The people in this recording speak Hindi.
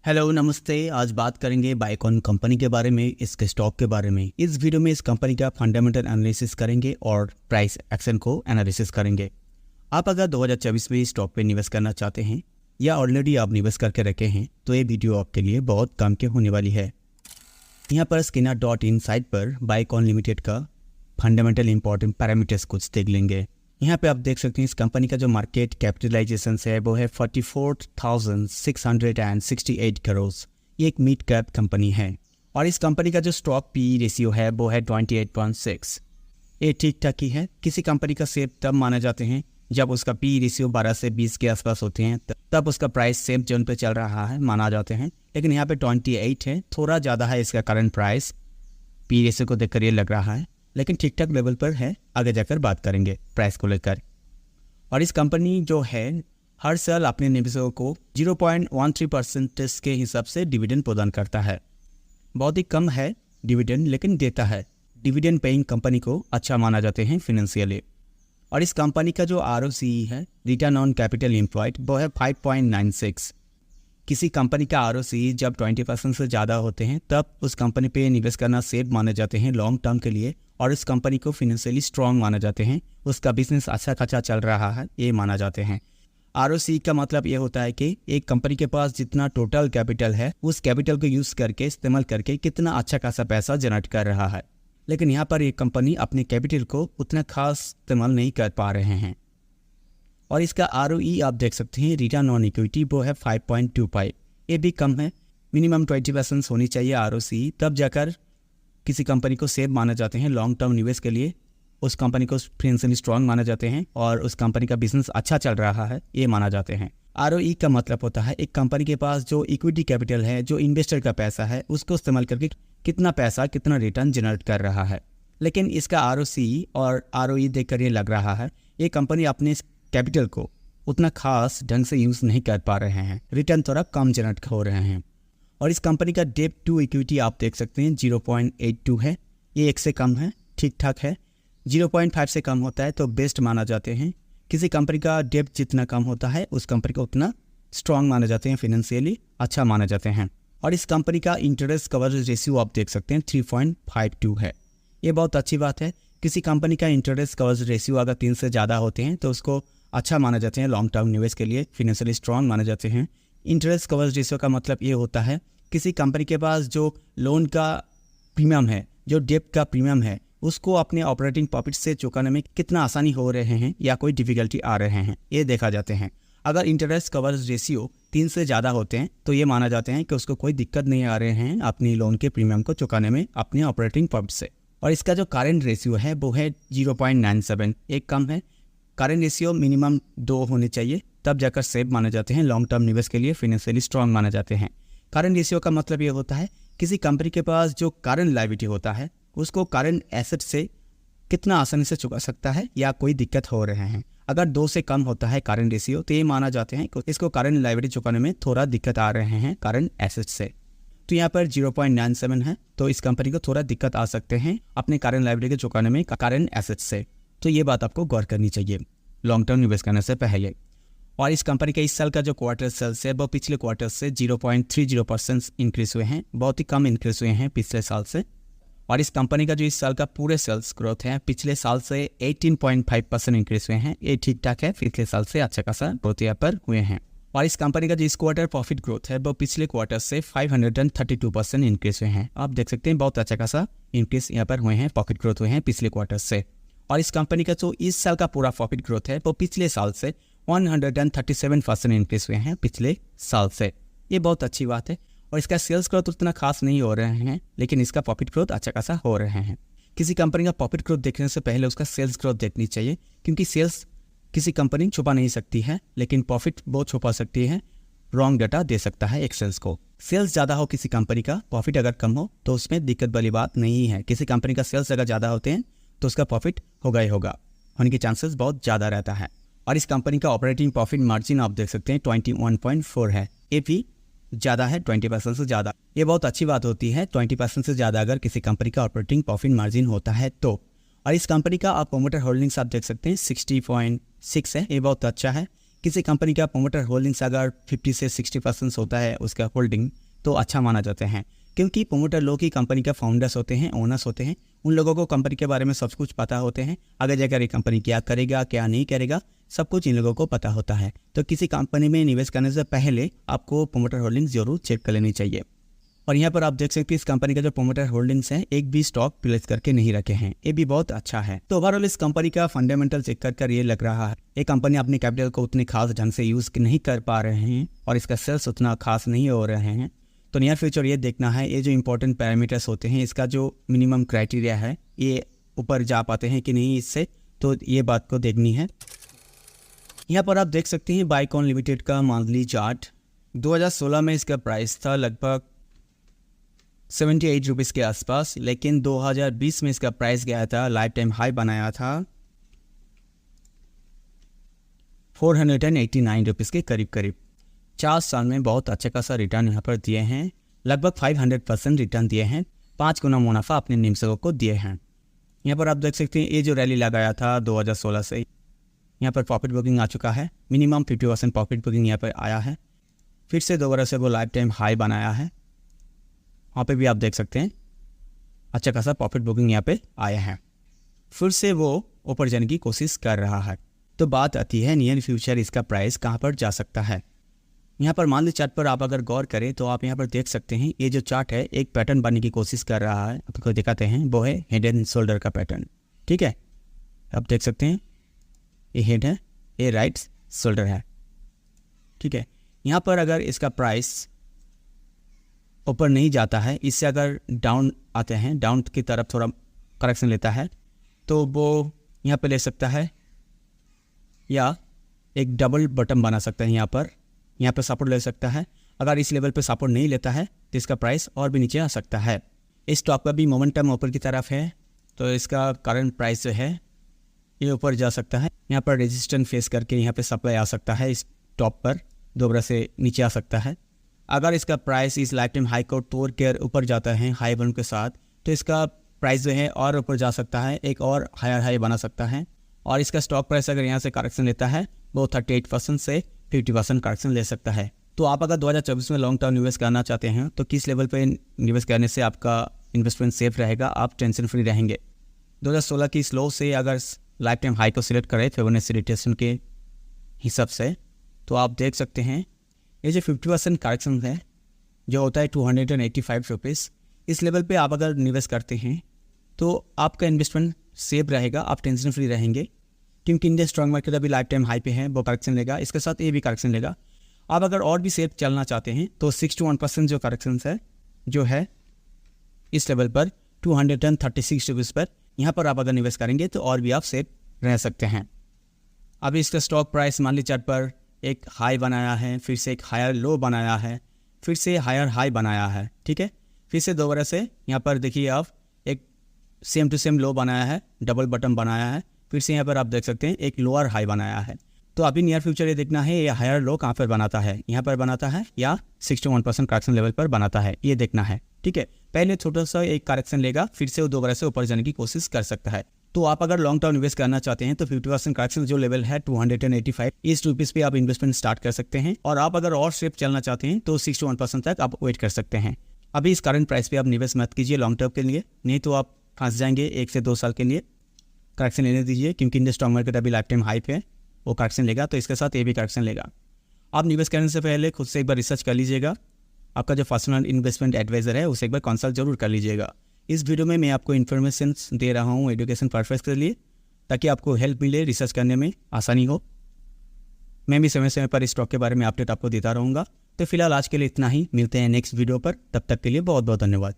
हेलो नमस्ते। आज बात करेंगे बाइकॉन कंपनी के बारे में, इसके स्टॉक के बारे में। इस वीडियो में इस कंपनी का फंडामेंटल एनालिसिस करेंगे और प्राइस एक्शन को एनालिसिस करेंगे। आप अगर 2024 में स्टॉक पे निवेश करना चाहते हैं या ऑलरेडी आप निवेश करके रखे हैं तो ये वीडियो आपके लिए बहुत काम के होने वाली है। यहाँ पर Skinner.in साइट पर बाइकॉन लिमिटेड का फंडामेंटल इंपॉर्टेंट पैरामीटर्स कुछ देख लेंगे। यहाँ पे आप देख सकते हैं इस कंपनी का जो मार्केट कैपिटलाइजेशन है वो है 44,668 करोड़। ये एक मिड कैप कंपनी है और इस कंपनी का जो स्टॉक पी रेशियो है वो है 28.6। ये ठीक ठाक ही है। किसी कंपनी का शेयर तब माने जाते हैं जब उसका पी रेशियो 12 से 20 के आसपास होते हैं, तब उसका प्राइस सेम जोन पे चल रहा है माना जाते हैं। लेकिन यहाँ पे 28 है, थोड़ा ज़्यादा है इसका करंट प्राइस। पी रेशियो को देखकर ये लग रहा है, लेकिन ठीक ठाक लेवल पर है। आगे जाकर बात करेंगे प्राइस को लेकर। और इस कंपनी जो है हर साल अपने निवेशकों को 0.13% के हिसाब से डिविडेंड प्रदान करता है। बहुत ही कम है डिविडेंड, लेकिन देता है। डिविडेंड पेइंग कंपनी को अच्छा माना जाते हैं फिनेंशियली। और इस कंपनी का जो ROCE है, रिटर्न ऑन कैपिटल एम्प्लॉयड, वो है 5.96। किसी कंपनी का ROCE जब 20% से ज़्यादा होते हैं तब उस कंपनी पे निवेश करना सेफ माने जाते हैं लॉन्ग टर्म के लिए, और इस कंपनी को फिनेंशियली स्ट्रॉन्ग माना जाते हैं। उसका बिजनेस अच्छा खासा चल रहा है ये माना जाते हैं। ROCE का मतलब ये होता है कि एक कंपनी के पास जितना टोटल कैपिटल है उस कैपिटल को यूज़ करके इस्तेमाल करके कितना अच्छा खासा पैसा जनरेट कर रहा है। लेकिन यहाँ पर एक कंपनी अपने कैपिटल को उतना खास इस्तेमाल नहीं कर पा रहे हैं। और इसका ROE आप देख सकते हैं, रिटर्न ऑन इक्विटी, वो है 5.25। ये भी कम है। मिनिमम 20% होनी चाहिए ROCE, तब जाकर किसी कंपनी को सेफ माना जाते हैं लॉन्ग टर्म निवेश के लिए। उस कंपनी को फाइनेंशियली स्ट्रॉन्ग माना जाते हैं और उस कंपनी का बिजनेस अच्छा चल रहा है ये माना जाते हैं। ROE का मतलब होता है एक कंपनी के पास जो इक्विटी कैपिटल है, जो इन्वेस्टर का पैसा है, उसको इस्तेमाल करके कितना पैसा कितना रिटर्न जनरेट कर रहा है। लेकिन इसका ROCE और ROE देखकर ये लग रहा है ये कंपनी अपने कैपिटल को उतना खास ढंग से यूज़ नहीं कर पा रहे हैं, रिटर्न थोड़ा कम जनरेट हो रहे हैं। और इस कंपनी का डेट टू इक्विटी आप देख सकते हैं 0.82 है। ये 1 से कम है, ठीक ठाक है। 0.5 से कम होता है तो बेस्ट माना जाते हैं। किसी कंपनी का डेट जितना कम होता है उस कंपनी को उतना स्ट्रॉन्ग माना जाते हैं, फिनेंशियली अच्छा माना जाते हैं। और इस कंपनी का इंटरेस्ट कवरेज रेशियो आप देख सकते हैं 3.52 है। ये बहुत अच्छी बात है। किसी कंपनी का इंटरेस्ट कवरेज रेशियो अगर 3 से ज़्यादा होते हैं तो उसको अच्छा माना जाते हैं लॉन्ग टर्म निवेश के लिए, फिनेंशियली स्ट्रॉन्ग माने जाते हैं। इंटरेस्ट कवरेज रेशियो का मतलब ये होता है किसी कंपनी के पास जो लोन का प्रीमियम है, जो डेट का प्रीमियम है, उसको अपने ऑपरेटिंग प्रॉफिट से चुकाने में कितना आसानी हो रहे हैं या कोई डिफिकल्टी आ रहे हैं, ये देखा जाते हैं। अगर इंटरेस्ट कवरेज रेशियो 3 से ज़्यादा होते हैं तो ये माना जाते हैं कि उसको कोई दिक्कत नहीं आ रहे हैं अपनी लोन के प्रीमियम को चुकाने में अपने ऑपरेटिंग प्रॉफिट से। और इसका जो करेंट रेशियो है वो है 0.97, एक कम है। करेंट रेशियो मिनिमम 2 होने चाहिए, तब जाकर सेफ माने जाते हैं लॉन्ग टर्म निवेश के लिए, फिनेंशियली स्ट्रॉन्ग माने जाते हैं। करंट रेशियो का मतलब ये होता है किसी कंपनी के पास जो करंट लायबिलिटी होता है उसको करंट एसेट से कितना आसानी से चुका सकता है या कोई दिक्कत हो रहे हैं। अगर 2 से कम होता है करंट रेशियो तो ये माना जाते हैं कि इसको करंट लायबिलिटी चुकाने में थोड़ा दिक्कत आ रहे हैं करंट एसेट से। तो यहाँ पर 0.97 है, तो इस कंपनी को थोड़ा दिक्कत आ सकते हैं अपने करंट लायबिलिटी के चुकाने में करंट एसेट से। तो ये बात आपको गौर करनी चाहिए लॉन्ग टर्म निवेश करने से पहले। और इस कंपनी के इस साल का जो क्वार्टर सेल्स है वो पिछले क्वार्टर से 0.30% इंक्रीज हुए हैं, बहुत ही कम इंक्रीज हुए हैं पिछले साल से। और इस कंपनी का जो इस साल का पूरे सेल्स ग्रोथ है पिछले साल से 18.5% इंक्रीज हुए हैं। ये ठीक ठाक है, पिछले साल से अच्छा खासा ग्रोथ यहाँ पर हुए हैं। और इस कंपनी का जो इस क्वार्टर प्रॉफिट ग्रोथ है वो पिछले क्वार्टर से 532% इंक्रीज हुए हैं। आप देख सकते हैं बहुत अच्छा खासा इंक्रीज यहाँ पर हुए हैं, प्रॉफिट ग्रोथ हुए हैं पिछले क्वार्टर से। और इस कंपनी का जो इस साल का पूरा प्रॉफिट ग्रोथ है वो पिछले साल से 137% इंक्रीज हुए हैं पिछले साल से। ये बहुत अच्छी बात है। और इसका सेल्स ग्रोथ उतना खास नहीं हो रहे हैं, लेकिन इसका प्रॉफिट ग्रोथ अच्छा खासा हो रहे हैं। किसी कंपनी का प्रॉफिट ग्रोथ देखने से पहले उसका सेल्स ग्रोथ देखनी चाहिए, क्योंकि सेल्स किसी कंपनी छुपा नहीं सकती है, लेकिन प्रॉफिट बहुत छुपा सकती है। रॉन्ग डाटा दे सकता है एक सेल्स को। सेल्स ज़्यादा हो किसी कंपनी का, प्रॉफिट अगर कम हो तो उसमें दिक्कत वाली बात नहीं है। किसी कंपनी का सेल्स अगर ज़्यादा होते हैं तो उसका प्रॉफिट होगा ही होगा, होने के चांसेस बहुत ज़्यादा रहता है। और इस कंपनी का ऑपरेटिंग प्रॉफिट मार्जिन आप देख सकते हैं 21.4 है। ये भी ज़्यादा है, 20% से ज़्यादा। ये बहुत अच्छी बात होती है 20% से ज़्यादा अगर किसी कंपनी का ऑपरेटिंग प्रॉफिट मार्जिन होता है तो। और इस कंपनी का आप प्रोमोटर होल्डिंग्स आप देख सकते हैं 60.6 है। ये बहुत अच्छा है। किसी कंपनी का प्रोमोटर होल्डिंग्स अगर 50 से 60% होता है उसका होल्डिंग, तो अच्छा माना जाता है, क्योंकि प्रोमोटर लोग ही कंपनी का फाउंडर्स होते हैं, ओनर्स होते हैं। उन लोगों को कंपनी के बारे में सब कुछ पता होते हैं, आगे जाकर ये कंपनी क्या करेगा क्या नहीं करेगा सब कुछ इन लोगों को पता होता है। तो किसी कंपनी में निवेश करने से पहले आपको प्रोमोटर होल्डिंग्स जरूर चेक कर लेनी चाहिए। और यहाँ पर आप देख सकते हैं इस कंपनी का जो प्रोमोटर होल्डिंग्स है एक भी स्टॉक प्लेस करके नहीं रखे हैं, ये भी बहुत अच्छा है। तो ओवरऑल इस कंपनी का फंडामेंटल चेक कर ये लग रहा है ये कंपनी अपनी कैपिटल को उतनी खास ढंग से यूज नहीं कर पा रहे हैं और इसका सेल्स उतना खास नहीं हो रहे हैं। तो नियर फ्यूचर ये देखना है ये जो इंपॉर्टेंट पैरामीटर्स होते हैं इसका जो मिनिमम क्राइटेरिया है ये ऊपर जा पाते हैं कि नहीं इससे, तो ये बात को देखनी है। यहाँ पर आप देख सकते हैं बाइकॉन लिमिटेड का मंथली चार्ट। 2016 में इसका प्राइस था लगभग 78 रुपीज़ के आसपास, लेकिन 2020 में इसका प्राइस गया था, लाइफ टाइम हाई बनाया था 489 रुपीज़ के करीब करीब। 4 साल में बहुत अच्छा खासा रिटर्न यहाँ पर दिए हैं, लगभग 500% रिटर्न दिए हैं, 5 गुना मुनाफा अपने निवेशकों को दिए हैं। यहाँ पर आप देख सकते हैं ये जो रैली लगाया था 2016 से यहाँ पर प्रॉफिट बुकिंग आ चुका है, मिनिमम 50% प्रॉफिट बुकिंग यहाँ पर आया है। फिर से दोबारा से वो लाइफ टाइम हाई बनाया है, वहाँ पे भी आप देख सकते हैं अच्छा खासा प्रॉफिट बुकिंग यहाँ पे आया है। फिर से वो ऊपर जाने की कोशिश कर रहा है। तो बात आती है नियर फ्यूचर इसका प्राइस कहाँ पर जा सकता है। यहाँ पर मान ली चार्ट पर आप अगर गौर करें तो आप यहाँ पर देख सकते हैं ये जो चार्ट है एक पैटर्न बनने की कोशिश कर रहा है, आपको दिखाते हैं, वो है हेड एंड शोल्डर का पैटर्न। ठीक है, आप देख सकते हैं ये हेड है, ये राइट शोल्डर है। ठीक है, यहाँ पर अगर इसका प्राइस ऊपर नहीं जाता है, इससे अगर डाउन आते हैं, डाउन की तरफ थोड़ा करेक्शन लेता है, तो वो यहाँ पे ले सकता है या एक डबल बटन बना सकता है। यहाँ पर सपोर्ट ले सकता है। अगर इस लेवल पे सपोर्ट नहीं लेता है तो इसका प्राइस और भी नीचे आ सकता है। इस स्टॉक का भी मोमेंटम ऊपर की तरफ है, तो इसका करंट प्राइस जो है ये ऊपर जा सकता है। यहाँ पर रेजिस्टेंस फेस करके यहाँ पे सप्लाई आ सकता है, इस टॉप पर दोबारा से नीचे आ सकता है। अगर इसका प्राइस इस लाइफ टाइम हाई को तोड़ कर ऊपर जाता है हाई वन के साथ, तो इसका प्राइस जो है और ऊपर जा सकता है, एक और हायर हाई बना सकता है। और इसका स्टॉक प्राइस अगर यहाँ से करेक्शन लेता है वो 38% से 50% करेक्शन ले सकता है। तो आप अगर 2024 में लॉन्ग टर्म निवेश करना चाहते हैं तो किस लेवल पे निवेश करने से आपका इन्वेस्टमेंट सेफ रहेगा, आप टेंशन फ्री रहेंगे। 2016 की स्लो से अगर लाइफ टाइम हाई को सिलेक्ट करें फिबोनाची रिट्रेसमेंट के हिसाब से, तो आप देख सकते हैं ये जो 50% करेक्शन है जो होता है 285 रुपीज़, इस लेवल पे आप अगर निवेश करते हैं तो आपका इन्वेस्टमेंट सेफ रहेगा, आप टेंशन फ्री रहेंगे, क्योंकि इंडिया स्ट्रॉन्ग मार्केट अभी लाइफ टाइम हाई पे है, वो करेक्शन लेगा, इसके साथ ये भी करेक्शन लेगा। आप अगर और भी सेफ चलना चाहते हैं तो 6 to 1% जो करेक्शन है जो है इस लेवल पर 236 रुपीज़ पर, यहाँ पर आप अगर निवेश करेंगे तो और भी आप सेफ रह सकते हैं। अभी इसका स्टॉक प्राइस मान ली चार्ट पर एक हाई बनाया है, फिर से एक हायर लो बनाया है, फिर से हायर हाई बनाया है। ठीक है, फिर से दोबारा से यहाँ पर देखिए आप एक सेम टू सेम लो बनाया है, डबल बटन बनाया है, फिर से यहाँ पर आप देख सकते हैं एक लोअर हाई बनाया है। तो अभी नियर फ्यूचर ये देखना है ये हायर लो कहाँ पर बनाता है, यहाँ पर बनाता है या 6 to 1% करेक्शन लेवल पर बनाता है, ये देखना है। ठीक है, पहले छोटा सा एक करेक्शन लेगा, फिर से वो दोबारा से ऊपर जाने की कोशिश कर सकता है। तो आप अगर लॉन्ग टर्म इन्वेस्ट करना चाहते हैं तो 50% करेक्शन जो लेवल है 285 इस रुपीज़ पे आप इन्वेस्टमेंट स्टार्ट कर सकते हैं। और आप अगर और सेफ चलना चाहते हैं तो 6 to 1% तक आप वेट कर सकते हैं। अभी इस करंट प्राइस पे आप निवेश मत कीजिए लॉन्ग टर्म के लिए, नहीं तो आप फंस जाएंगे। 1 से 2 साल के लिए करेक्शन लेने दीजिए, क्योंकि इंडिया स्टॉक मार्केट अभी लाइफ टाइम हाई पे है, वो करेक्शन लेगा, तो इसके साथ ये भी करेक्शन लेगा। आप निवेश करने से पहले खुद से एक बार रिसर्च कर लीजिएगा, आपका जो पर्सनल इन्वेस्टमेंट एडवाइज़र है उसे एक बार कंसल्ट जरूर कर लीजिएगा। इस वीडियो में मैं आपको इन्फॉर्मेशन दे रहा हूँ एजुकेशन पर्पस के लिए, ताकि आपको हेल्प मिले, रिसर्च करने में आसानी हो। मैं भी समय समय पर इस स्टॉक के बारे में अपडेट आपको देता रहूँगा। तो फिलहाल आज के लिए इतना ही, मिलते हैं नेक्स्ट वीडियो पर, तब तक के लिए बहुत बहुत धन्यवाद।